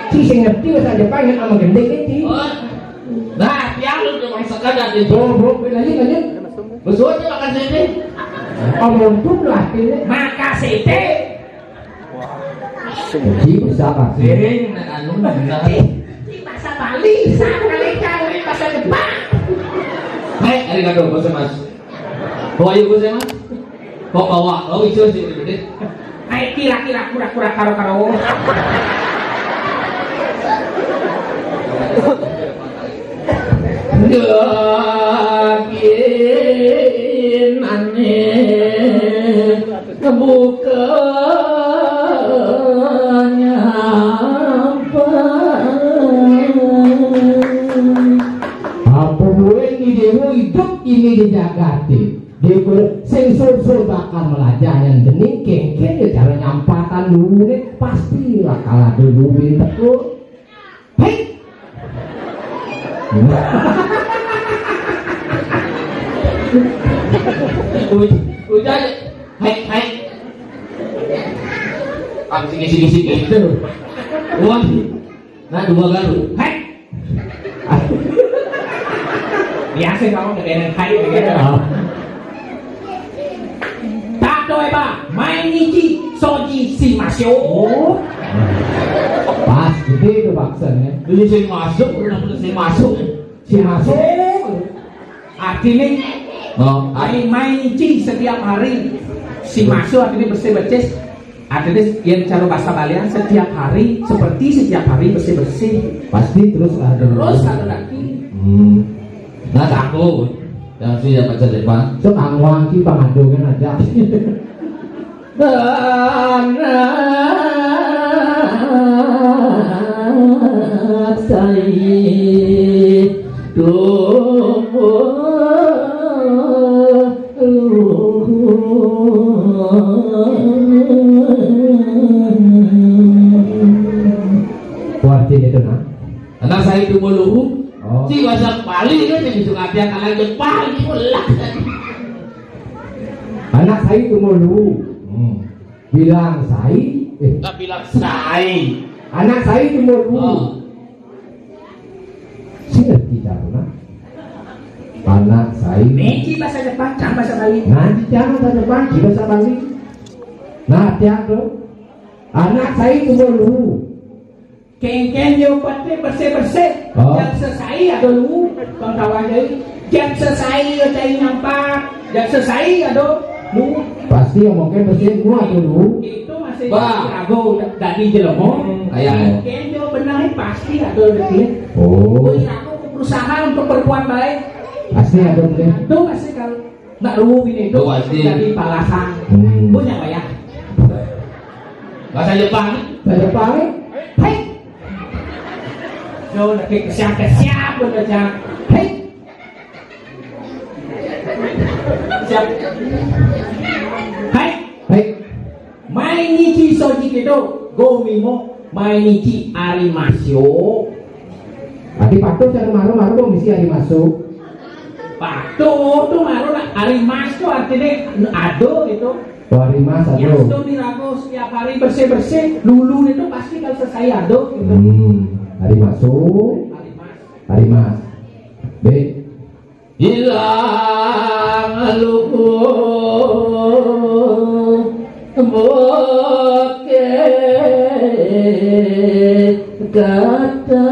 Si sing ngerti bahasa Jepang yang sama gendek ini. Nah, tiang lu cuma sekadar di Bro, lanjut. besok aja makan sini. Omong tuh lah ini. Maka sete. Jadi bisa apa sih? Sering anu Bahasa Bali, kali bahasa Jepang. Hai, arigato gozaimasu. How are you gozaimasu? Kok bawa? Oh, itu sih gede. Hai kira-kira kura-kura karo-karo. Yakin aneh bukanya apa boleh ini dewa hidup ini dijagati dewa sing sur bakal melajah yang jening kengkeng ya cara nyampatan dulu nih pasti lah kalah dulu bintekku hei udah hai apa sih gitu wah nah dua garu Hai. Biasa kamu kedengeran hai begitu. Tadoeba, mainichi soji shimasho. oh pas gede itu baksanya beli sing masuk udah beli sing masuk si masuk Artinya oh mainichi setiap hari. Shimasho artinya bersih-bersih. Artinya yang cara bahasa Balian setiap hari seperti setiap hari bersih-bersih. pasti terus ada Terus ada lagi. nah aku yang sih dapat Jepang so angwang ki pangadongan aja anak saya kuartin itu nah anak saya itu meluhu oh si bahasa Bali kan yang bisa ngabiak anak Jepang itu lah anak saya itu mau lu bilang saya nggak bilang saya anak saya itu mau lu si ngerti caranya anak saya Meiji bahasa Jepang, jangan bahasa Bali. ngaji jangan bahasa Bali bahasa Bali nah tiap tuh anak saya itu mau lu Kengkeng yo pate bersih-bersih. Oh. Yang selesai ada lu, bang kawan jadi. Yang selesai yo cai nampak. Yang selesai ada lu. pasti ngomongnya bersih gua dulu Itu masih Bang. ragu dari jelemo. kayak Kengkeng yo benar pasti ada dia. oh Aku berusaha untuk berbuat baik. pasti ada deh Itu pasti kalau nggak lu ini itu Oh, pasti. jadi balasan. Punya ya? bahasa Jepang saya paling Hei. Yo lagi kesiap udah jangan. Hei. Siap. Hai. baik Mainichi soji kedo gomimo mainichi arimasyo. nanti patuh saya maru dong misi hari masuk Patuh tuh maru arimasyo artinya ado gitu. hari mas Yang aduh itu dirago setiap hari bersih-bersih. Lulu itu pasti kalau selesai ado gitu. hari masuk Arimas. hari mas B hilang luku bukit kata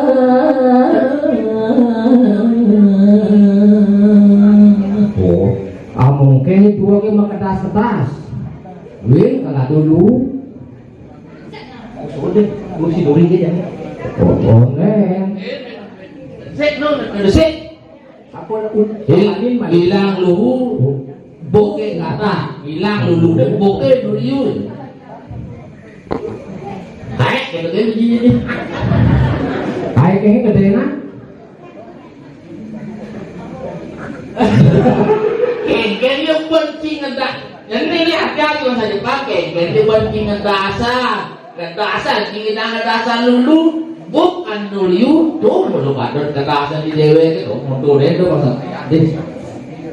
oh mungkin dua ke kertas win kalau dulu Sudah, lu si Dori aja. oh neng sik no sik Apa aku? hilang luhu bukit kata hilang lulu bukit duriun hai kayak begini hai kayaknya gede nah kengkeng yang benci ngedak ini lihat ya cuma saja pakai kengkeng benci ngedasar kita ngedasar lulu bukan dulu tuh belum ada ngedasar di dewe itu mundur itu bahasa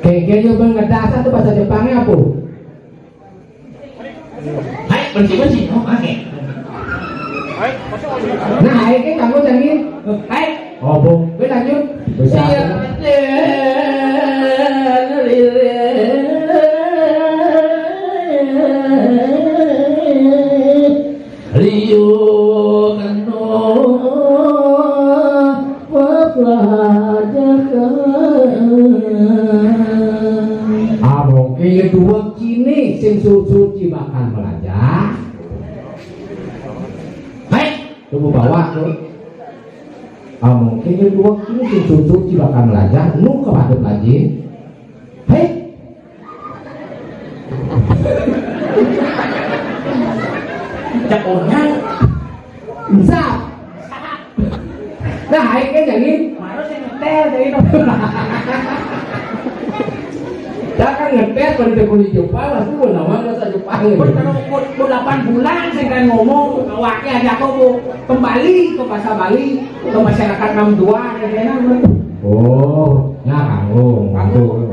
kayaknya bang ngedasar tuh bahasa Jepangnya apa hai benci oh pakai Nah, ini kamu jangan. Hai. Oh, Bu. Wis lanjut. Rio keno Abang kaya dua kini sing suci bakal belajar. Hai, tunggu bawa tuh. Abang kaya dua kini sing suci bakal belajar. Nu kepada lagi. Hai. Cak orang Bisa. Nah, hai cáiอย่างนี้ harus yang ngetel dari itu. Dah kan ngetes pada kulit Jepang lah tuh nama bahasa Jepang ini. Kalau 8 bulan saya kan ngomong awaknya aja aku kembali ke bahasa Bali ke masyarakat 62 kayaknya. Oh, nah kamu.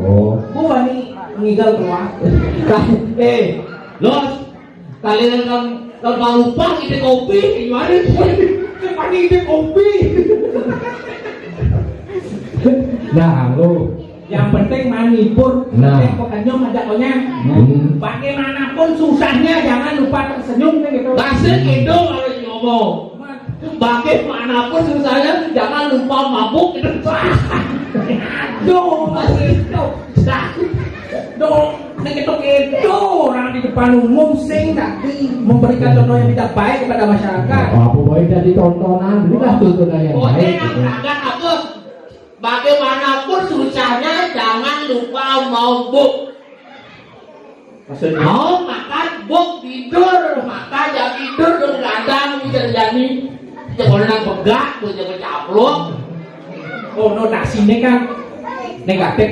Oh. Gua nih meninggal keluar. Los, kalian kalau lupa ide kopi gimana? Cepat ide kopi. Nah kamu. Yang penting manipur, Nah. penting pokoknya majakonya. Bagaimanapun susahnya jangan lupa tersenyum gitu. Bahasa Indo harus ngomong. Bagaimanapun susahnya jangan lupa mabuk itu. Aduh, masih itu. Dong, itu orang di depan umum sing tapi memberikan contoh yang tidak baik kepada masyarakat. Oh, apa boleh jadi tontonan, berilah tontonan yang baik. Agak apa? Bagaimanapun susahnya jangan lupa mabuk. Maksudnya? Mau makan buk tidur, maka jangan tidur dong kadang bisa jadi jangan nang begak, jangan caplok. Oh, no, nasinya kan negatif.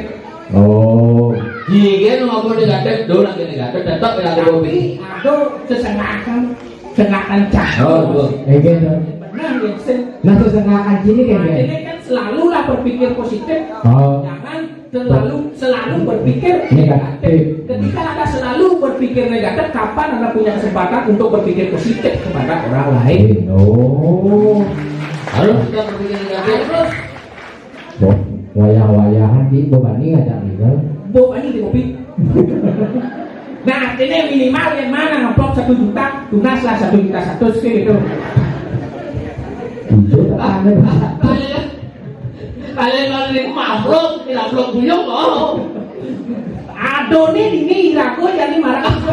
Oh, Jika nggak boleh negatif, dong lagi negatif, tetap lagi Tapi aduh sesengakan Oh, kayak gitu. benar ya sen. Nah terus sengakan sini kayak gitu. Ini kan selalu lah berpikir positif. Oh, Jangan selalu berpikir Negatif. Ketika Anda selalu berpikir negatif, kapan Anda punya kesempatan untuk berpikir positif kepada orang lain? oh. harus kita berpikir negatif. Terus, Boh, wayah-wayahan di bebani ngajak tinggal. bawa ini di kopi. Nah, artinya minimal yang mana ngeplok 1 juta, tunas lah 1 juta 100 gitu. Itu tak ada. Kalian kalau di makhluk, tidak belum buyung loh. Aduh nih ini iraku jadi marah aku.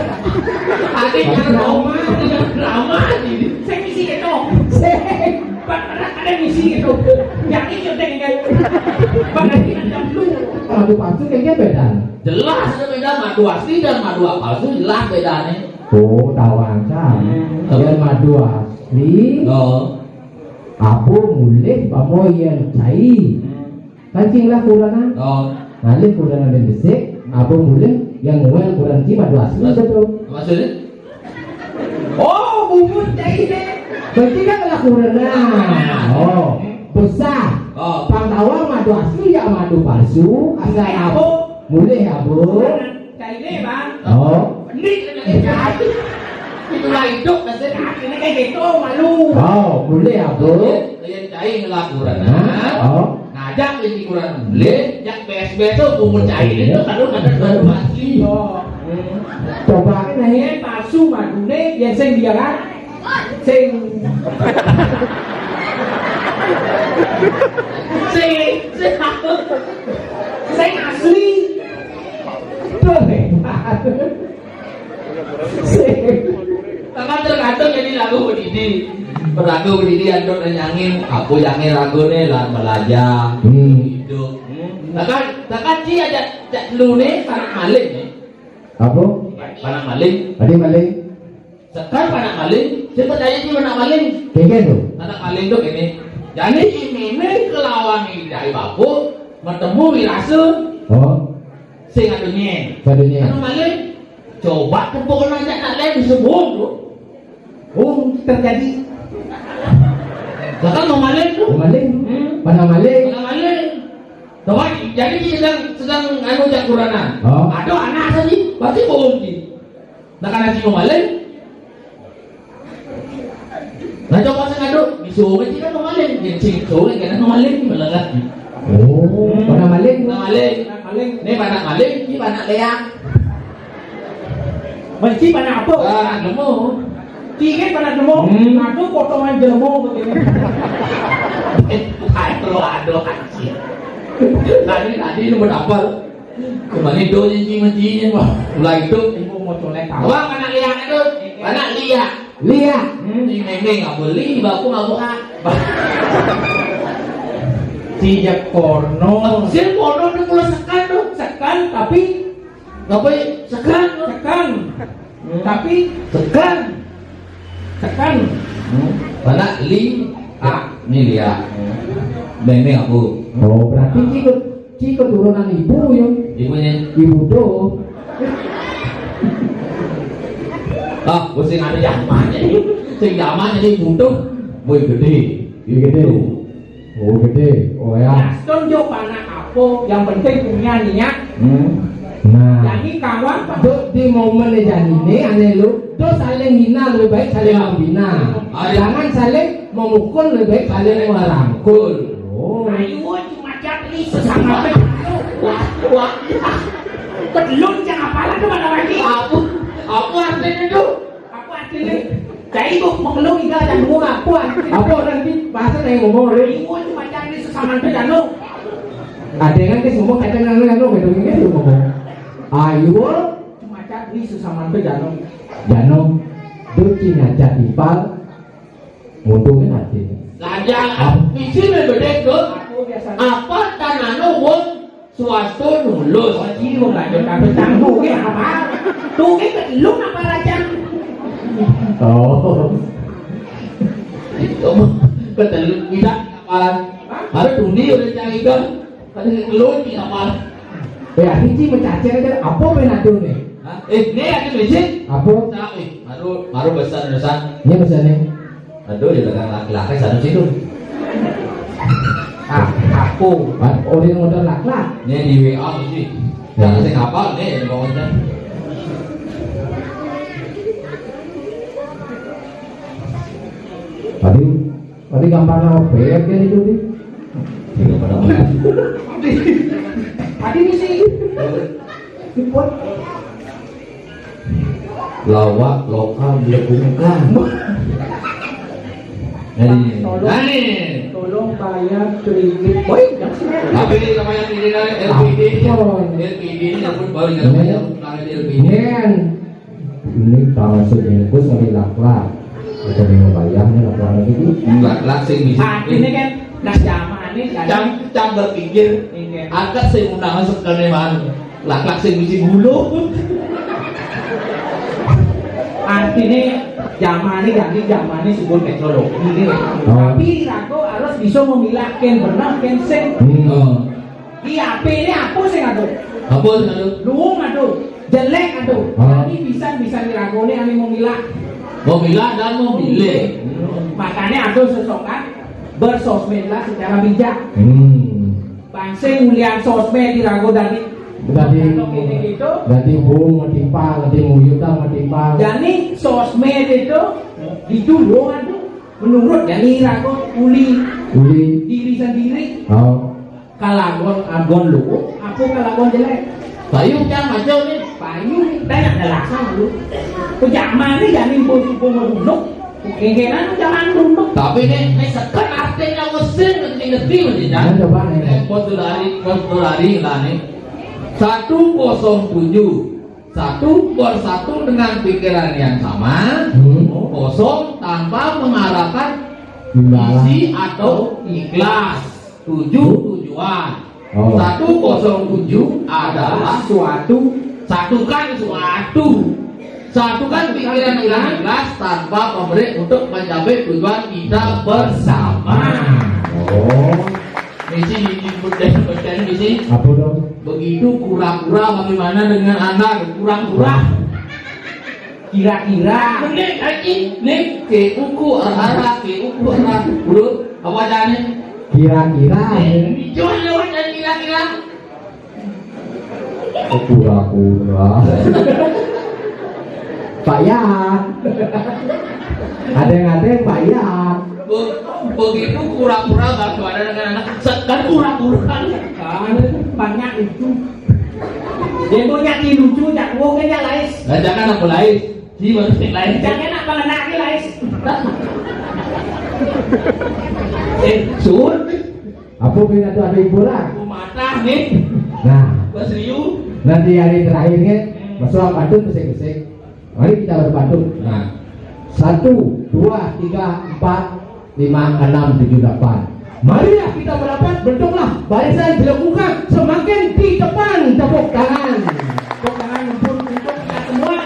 Tadi kan drama ini. Saya misi gitu. Ada misi gitu. Yang ini udah kayak bagaimana jam dulu. Madu palsu kayaknya beda. Jelas ada beda madu asli dan madu palsu, jelas bedanya. Oh, tahu aja. Yang madu asli, Oh, abu mulai pamoy yang cair. Kancing lah kurang. oh, Ngalih kurang ada besek, abu mulai yang ngomel kurang ci madu asli betul. maksudnya? Oh, bubut cair deh. Berarti kan ada kurang. Oh, besar. Oh, Pantawang madu asli ya madu palsu. Asal abu mulai abu. Cair deh bang. Oh, ini kayak itulah hidup maksudnya. Ini kayak gitu malu. oh mulai abu. Kalian cair ngelakuran. Oh, Ngajak ini kurang beli, yang BSB itu bumbu cair itu kan ada asli. Oh. coba kan nih. Ini palsu madune yang sing dia kan. Sing sing asli. Tuh hebat. Tangan tergantung jadi lagu berdiri. Lagu berdiri andok dan nyangin, aku yangin lagu nih lah belajar hidup. Takkan dia ada lu nih panak maling nih. Apa? Panak maling. Tadi maling. Sekarang panak maling. Cepat aja sih panak maling. Kayak tuh. Panak maling tuh ini. Jadi ini kelawan dari babu bertemu Wirasun. Oh, Sing adunya. badannya. Panak maling. Coba tepuk aja nak lain disebut tuh. Oh, terjadi. Bahkan mau maling tuh. Maling. Mana maling? Panak maling. Coba jadi dia sedang anu cakuranan. Oh. Aduh anak saja, pasti bohong sih. Nak anak si mau maling. Nah coba saya ngadu, disuruh kan tidak maling, yang sing suruh kan maling malah kan. Oh, pada maling. Maling, ini pada maling, ini pada leak. Benci pada apa? Ah, nemu. Cingin pada nemu. Aduh potongan jelemu begini. Aduh, anjir. Tadi lu berapa? Kemarin itu cincin mah. Mulai itu, Ibu mau colek tahu. wah anak liak itu, anak liak. Lihat. Si Meme nggak beli, baku nggak buka. Tidak porno. Si bodoh itu mulai sekan tuh, Sekan tapi ngapain? Sekan, sekan. Tapi sekan. sekan. Mana li? Ah, ini liak. Meme aku. Oh, berarti ci keturunan ibu ya. Ibunya. Ibu do. Ah, sing ada zamannya ini. Sing zamannya ini butuh. Woi gede. Iya gede. Oh gede. Oh ya. Nah, tunjuk anak apa yang penting punya niat. Nah. Jadi kawan Pak. Di momen ini aneh lu, do saling hina lebih baik saling membina. Jangan saling memukul lebih baik saling merangkul. Oh. Ayo cuma jadi sesama wah. Belum jangan apalah tuh mana lagi. Apa artinya itu? Apa artinya? Jadi ibu mengeluh hingga dan ngomong apa artinya? Apa nanti bahasa yang ngomong lu? Ibu cuma jadi sesama pedano. Ada yang kan ngomong kadang-kadang betul ini lu ngomong. Ayo, Cuma jadi sesama pedano. Jano, duci ngajak ipal, nguntungin hati. Lajang, visi berbeda ke Aku biasa. apa tanahnya wong swasta nulus. Jadi mau lanjut kami tangguh ya apa? Tuh belum apa raja? Oh, Kamu betul tidak kapalan. Harus dunia udah cari kan. Pada lu tidak kapalan. ya hiji mencaci aja apa penado nih? Ini ada visi. Apa? Baru besar besar. Ini misalnya, Aduh, ya dengan laki-laki satu situ. Aku. orang modal lak-lak. Ini di WA sih. Jangan saya kapal nih, pokoknya. Tadi gambar apa ya dia itu nih? Tidak pada mana. Tadi ini sih. Cepet. Lawak lokal dilebungkan. Nani. Tolong bayar kredit. Boy, Tapi ini namanya LPD LPD ini pun baru namanya LPD. Ini kan ini kalau sebungkus nggak lak-lak. Kita mau bayarnya lak-lak lagi nih. Enggak langsing bisa. ini kan nah zaman ini Cam berpikir akad saya undangan sekali mana. Lak-lak sing misi bulu. artinya zaman ini sebut teknologi ini. Tapi aku harus bisa memilahkan benar kensen. Di HP ini apa sih aduh? Apa aduh? Luung aduh, jelek aduh. Jadi bisa dilakoni ane memilah. Mau bilang dan mau milih. Makanya aduh sesokan bersosmedlah secara bijak. Bangsa mulian sosmed dirago dari Jadi bung metimpang, nanti nguyutan metimpang. jadi sosmed itu didulu aduh menurut jadi rago uli diri sendiri. Oh, Kalagon agon lu, aku kalagon jelek. Payung jangan macam ni. Payu tanya jelasan lu. Zaman ini jadi ibu-ibu merunduk. Kengenan jangan runduk. Tapi ni sekan artinya mesin ngerti mesti jangan dah. coba nih. Posturari lah ni. 107 satu bersatu dengan pikiran yang sama, kosong tanpa mengharapkan visi atau ikhlas. 7 tujuan. 107 adalah Suatu satukan pikiran yang ikhlas tanpa pemberi untuk mencapai tujuan kita bersama. Oh, Misi misi apa dong? begitu kura-kura bagaimana dengan anak kurang-kurang. kira-kira Nih lagi nih ke uku arah urut apa jane? Kira-kira Jual dan kira-kira. Pura-pura. Pak ya. Ada bayar. Begitu pura-pura gak ada dengan anak, kan pura-pura kan banyak itu. Dia punya lucu, jak wongnya lais. Nah, jangan aku lais, si manusia lain. Jangan nak mengenaki lais. Sur, Apa bina tuh ada hiburan? aku mata nih, Nah, serius. nanti hari terakhirnya masuk Bandung kesek-kesek. Mari kita berbandung. Nah, 1, 2, 3, 4, 5, 6, 7, 8. Marilah kita merapat, bentuklah barisan dilakukan semakin di depan. Tepuk tangan. Tepuk tangan untuk kita semua.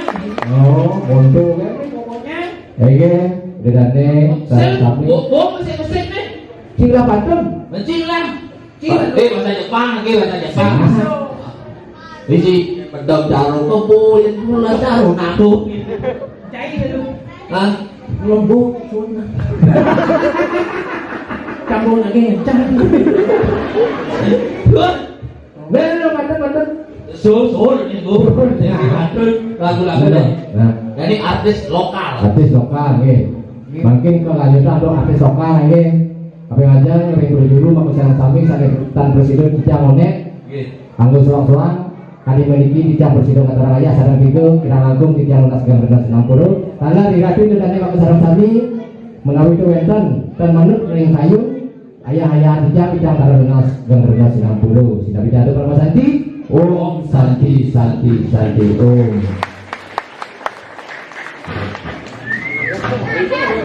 Oh, untuk kan? Pokoknya Oke, dedane, kami. musik nih, Cinglah Bandung. mencing lah. Bahasa Jepang, bahasa Jepang. Isi pedang jarum kebul, mula jarum aku. cai dulu. Hah? Lombok Sunda. Kamu lagi cai. Bener, Bandung. Sur ini bu, lagu-lagu deh. Nah, Jadi artis lokal. artis lokal, nih. Makin kelanjutan ada artis lokal, nih. Apa yang aja yang berjuru maka sarang sami tan presiden kita monek. Anggo suang-suang kali memiliki tidak bersidang antara raya sarang tiga kira langkung tidak lunas gang rendah 60 tanda dirati dedane maka sarang sami menawi itu wenten dan manut ring kayu ayah tidak antara lunas gang rendah 60 sida tidak ada permasalahan. Om Santi Om